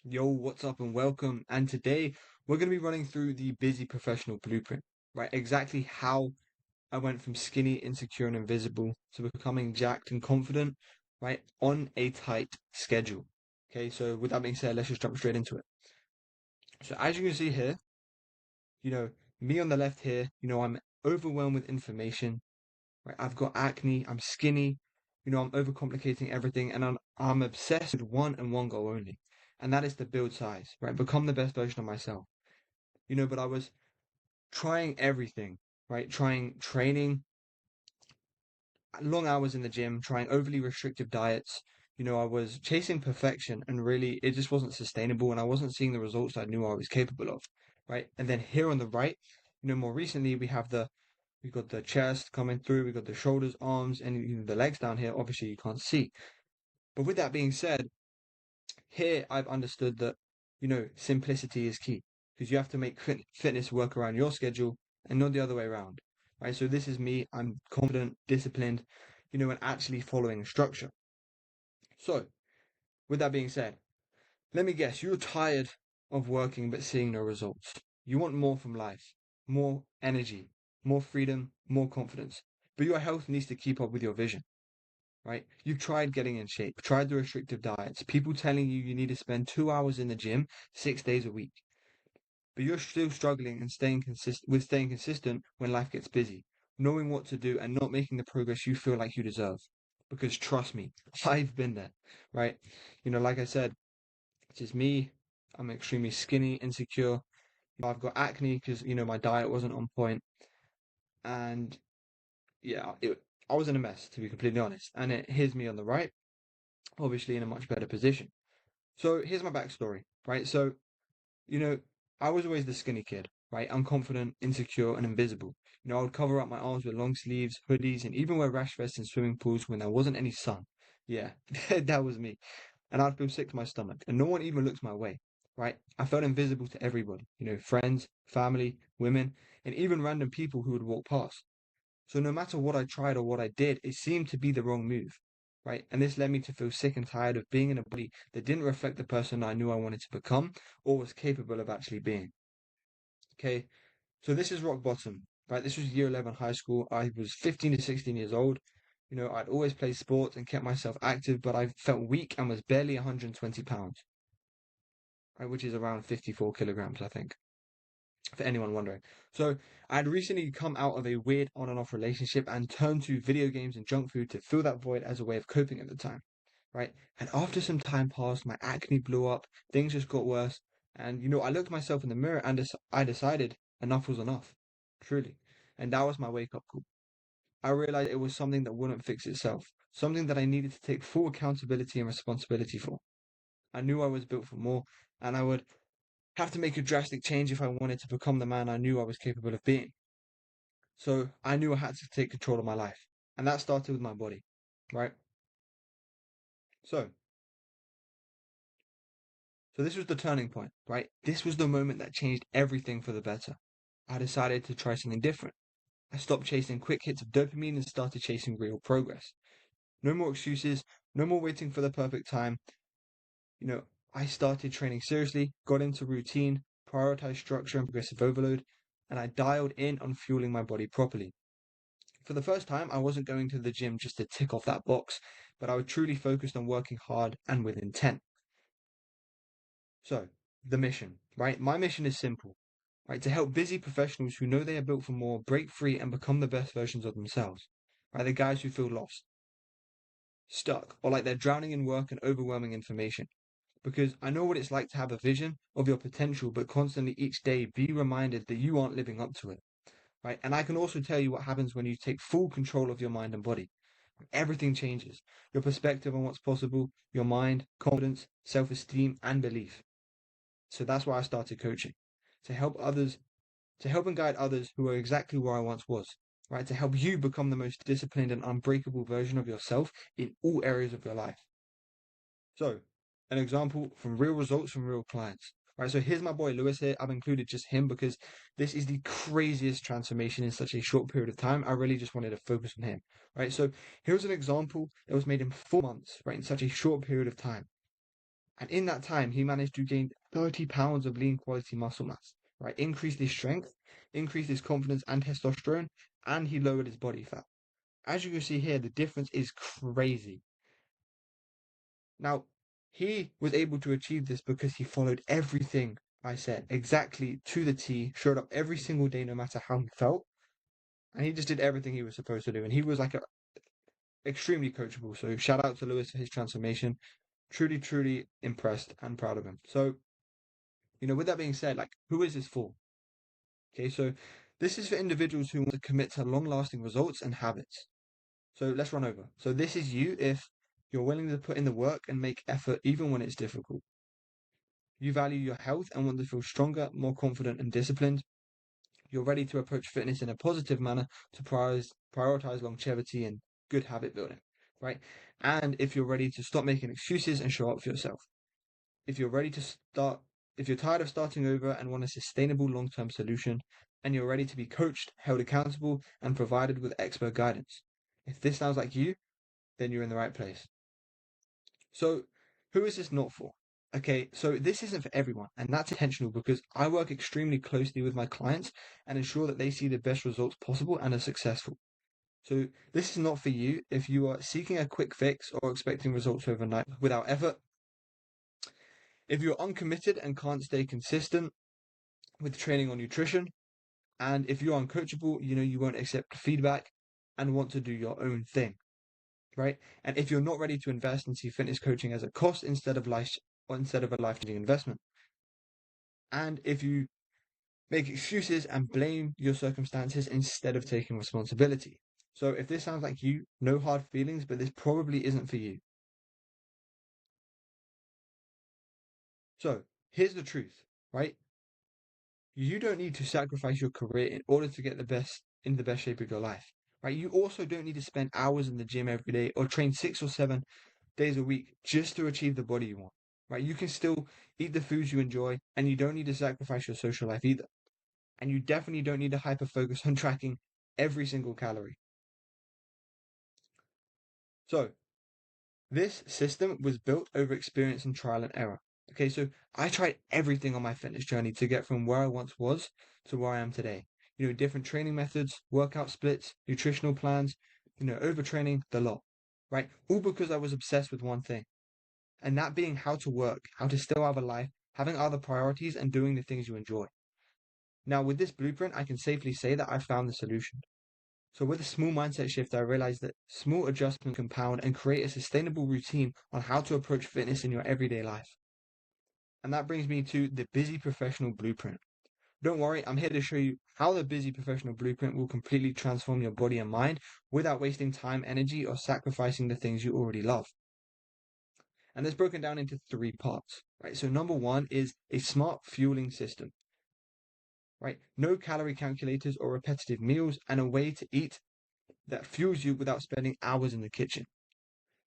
Yo, what's up and welcome. And today we're going to be running through the busy professional blueprint, right? Exactly how I went from skinny, insecure, and invisible to becoming jacked and confident, right? On a tight schedule. Okay, so with that being said, let's just jump straight into it. So as you can see here, you know, me on the left here, I'm overwhelmed with information, right? I've got acne, I'm skinny, I'm overcomplicating everything, and I'm obsessed with one and one goal only, and that is to build size, right? Become the best version of myself. But I was trying everything, right? Trying training, long hours in the gym, trying overly restrictive diets. I was chasing perfection, and really it just wasn't sustainable, and I wasn't seeing the results I knew I was capable of, right? And then here on the right, more recently we've got the chest coming through, we've got the shoulders, arms, and the legs down here. Obviously, you can't see. But with that being said, here I've understood that, simplicity is key because you have to make fitness work around your schedule and not the other way around, right? So this is me. I'm confident, disciplined, and actually following structure. So with that being said, let me guess, you're tired of working but seeing no results. You want more from life, more energy, more freedom, more confidence. But your health needs to keep up with your vision, right? You've tried getting in shape, tried the restrictive diets, people telling you need to spend 2 hours in the gym 6 days a week. But you're still struggling and staying consistent when life gets busy, knowing what to do and not making the progress you feel like you deserve. Because trust me, I've been there, right? Like I said, it's just me. I'm extremely skinny, insecure. I've got acne because my diet wasn't on point, and yeah, I was in a mess to be completely honest. And here's me on the right, obviously in a much better position. So here's my backstory, right? So you know, I was always the skinny kid, right? I'm confident, insecure, and invisible. I would cover up my arms with long sleeves, hoodies, and even wear rash vests in swimming pools when there wasn't any sun. Yeah, that was me. And I'd feel sick to my stomach, and no one even looked my way, right? I felt invisible to everybody, friends, family, women, and even random people who would walk past. So no matter what I tried or what I did, it seemed to be the wrong move, right? And this led me to feel sick and tired of being in a body that didn't reflect the person I knew I wanted to become or was capable of actually being. Okay, so this is rock bottom, right? This was year 11 high school. I was 15 to 16 years old. I'd always played sports and kept myself active, but I felt weak and was barely 120 pounds, right? Which is around 54 kilograms, I think, for anyone wondering. So I had recently come out of a weird on and off relationship and turned to video games and junk food to fill that void as a way of coping at the time, right? And after some time passed, my acne blew up, things just got worse. And, I looked myself in the mirror and I decided enough was enough, truly. And that was my wake up call. I realized it was something that wouldn't fix itself, something that I needed to take full accountability and responsibility for. I knew I was built for more, and I would have to make a drastic change if I wanted to become the man I knew I was capable of being. So I knew I had to take control of my life. And that started with my body, right? So, so this was the turning point, right? This was the moment that changed everything for the better. I decided to try something different. I stopped chasing quick hits of dopamine and started chasing real progress. No more excuses, no more waiting for the perfect time. You know, I started training seriously, got into routine, prioritized structure and progressive overload, and I dialed in on fueling my body properly. For the first time, I wasn't going to the gym just to tick off that box, but I was truly focused on working hard and with intent. So, the mission, right? My mission is simple, right? To help busy professionals who know they are built for more break free and become the best versions of themselves, right? The guys who feel lost, stuck, or like they're drowning in work and overwhelming information. Because I know what it's like to have a vision of your potential, but constantly each day be reminded that you aren't living up to it, right? And I can also tell you what happens when you take full control of your mind and body. Everything changes. Your perspective on what's possible, your mind, confidence, self esteem, and belief. So that's why I started coaching to help others, to help and guide others who are exactly where I once was, right? To help you become the most disciplined and unbreakable version of yourself in all areas of your life. So, an example from real results from real clients. Right, so here's my boy Lewis here. I've included just him because this is the craziest transformation in such a short period of time. I really just wanted to focus on him. Right, so here's an example that was made in 4 months, right, in such a short period of time. And in that time, he managed to gain 30 pounds of lean quality muscle mass, right? Increased his strength, increased his confidence and testosterone, and he lowered his body fat. As you can see here, the difference is crazy. Now, he was able to achieve this because he followed everything I said exactly to the T, showed up every single day, no matter how he felt, and he just did everything he was supposed to do. And he was like extremely coachable. So shout out to Lewis for his transformation. Truly, truly impressed and proud of him. So, with that being said, like, who is this for? Okay, so this is for individuals who want to commit to long-lasting results and habits. So let's run over. So this is you if you're willing to put in the work and make effort even when it's difficult. You value your health and want to feel stronger, more confident, and disciplined. You're ready to approach fitness in a positive manner to prioritize longevity and good habit building, right? And if you're ready to stop making excuses and show up for yourself. If you're ready to start, if you're tired of starting over and want a sustainable long-term solution, and you're ready to be coached, held accountable, and provided with expert guidance. If this sounds like you, then you're in the right place. So, who is this not for? Okay, so this isn't for everyone, and that's intentional because I work extremely closely with my clients and ensure that they see the best results possible and are successful. So, this is not for you if you are seeking a quick fix or expecting results overnight without effort. If you're uncommitted and can't stay consistent with training or nutrition, and if you're uncoachable, you won't accept feedback and want to do your own thing, right? And if you're not ready to invest and see fitness coaching as a cost instead of a life-changing investment, and if you make excuses and blame your circumstances instead of taking responsibility. So if this sounds like you, no hard feelings, but this probably isn't for you. So here's the truth, right? You don't need to sacrifice your career in order to get the best shape of your life, right? You also don't need to spend hours in the gym every day or train 6 or 7 days a week just to achieve the body you want, right? You can still eat the foods you enjoy, and you don't need to sacrifice your social life either. And you definitely don't need to hyper focus on tracking every single calorie. So this system was built over experience and trial and error. Okay, so I tried everything on my fitness journey to get from where I once was to where I am today. Different training methods, workout splits, nutritional plans, overtraining, the lot, right? All because I was obsessed with one thing, and that being how to work, how to still have a life, having other priorities, and doing the things you enjoy. Now, with this blueprint, I can safely say that I found the solution. So with a small mindset shift, I realized that small adjustments compound and create a sustainable routine on how to approach fitness in your everyday life. And that brings me to the Busy Professional Blueprint. Don't worry, I'm here to show you how the Busy Professional Blueprint will completely transform your body and mind without wasting time, energy, or sacrificing the things you already love. And it's broken down into 3 parts, right? So number one is a smart fueling system, right? No calorie calculators or repetitive meals, and a way to eat that fuels you without spending hours in the kitchen.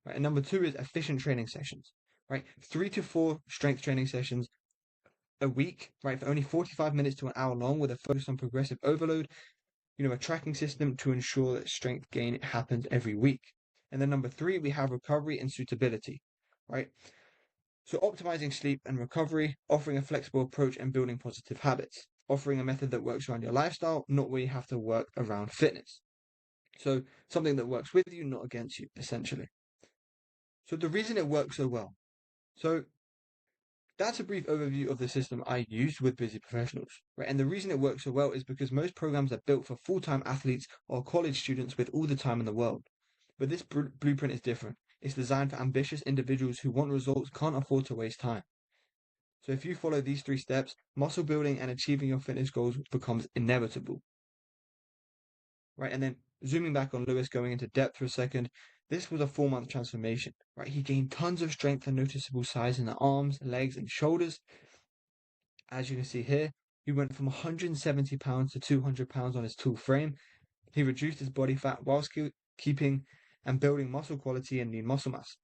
Right? And number two is efficient training sessions. Right? 3 to 4 strength training sessions a week, right? For only 45 minutes to an hour long with a focus on progressive overload, a tracking system to ensure that strength gain happens every week. And then number three, we have recovery and suitability, right? So optimizing sleep and recovery, offering a flexible approach and building positive habits, offering a method that works around your lifestyle, not where you have to work around fitness. So something that works with you, not against you, essentially. So the reason it works so well. So that's a brief overview of the system I used with busy professionals, right? And the reason it works so well is because most programs are built for full-time athletes or college students with all the time in the world. But this blueprint is different. It's designed for ambitious individuals who want results, can't afford to waste time. So if you follow these 3 steps, muscle building and achieving your fitness goals becomes inevitable. Right? And then zooming back on Lewis, going into depth for a second, this was a 4-month transformation, right? He gained tons of strength and noticeable size in the arms, legs, and shoulders. As you can see here, he went from 170 pounds to 200 pounds on his tool frame. He reduced his body fat whilst keeping and building muscle quality and lean muscle mass.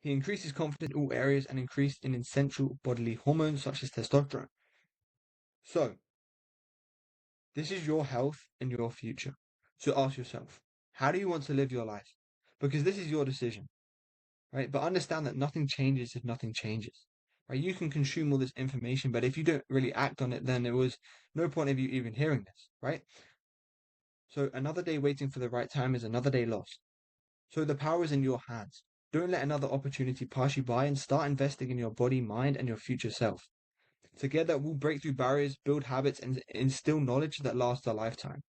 He increased his confidence in all areas and increased in essential bodily hormones such as testosterone. So, this is your health and your future. So ask yourself, how do you want to live your life? Because this is your decision. right? But understand that nothing changes if nothing changes, right? You can consume all this information, but if you don't really act on it, then there was no point of you even hearing this, right? So another day waiting for the right time is another day lost. So the power is in your hands. Don't let another opportunity pass you by and start investing in your body, mind, and your future self. Together, we'll break through barriers, build habits, and instill knowledge that lasts a lifetime.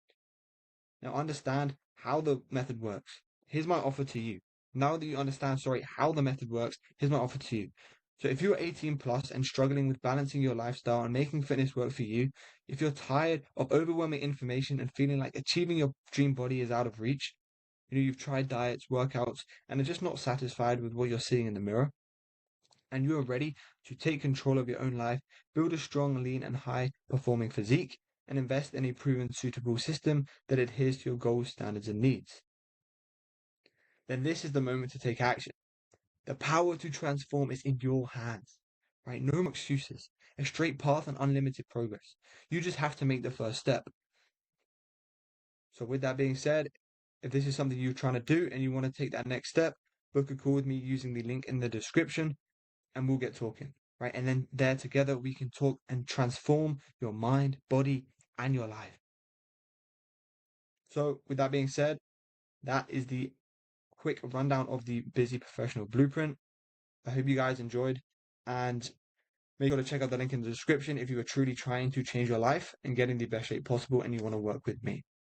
Now, understand how the method works. Here's my offer to you. Now that you understand, how the method works, here's my offer to you. So if you're 18 plus and struggling with balancing your lifestyle and making fitness work for you, if you're tired of overwhelming information and feeling like achieving your dream body is out of reach, you've tried diets, workouts, and are just not satisfied with what you're seeing in the mirror, and you are ready to take control of your own life, build a strong, lean, and high performing physique, and invest in a proven, suitable system that adheres to your goals, standards, and needs, then this is the moment to take action. The power to transform is in your hands, right? No more excuses. A straight path and unlimited progress. You just have to make the first step. So, with that being said, if this is something you're trying to do and you want to take that next step, book a call with me using the link in the description and we'll get talking, right? And then there together we can talk and transform your mind, body, and your life. So, with that being said, that is the quick rundown of the Busy Professional Blueprint. I hope you guys enjoyed, and make sure to check out the link in the description if you are truly trying to change your life and get in the best shape possible and you want to work with me.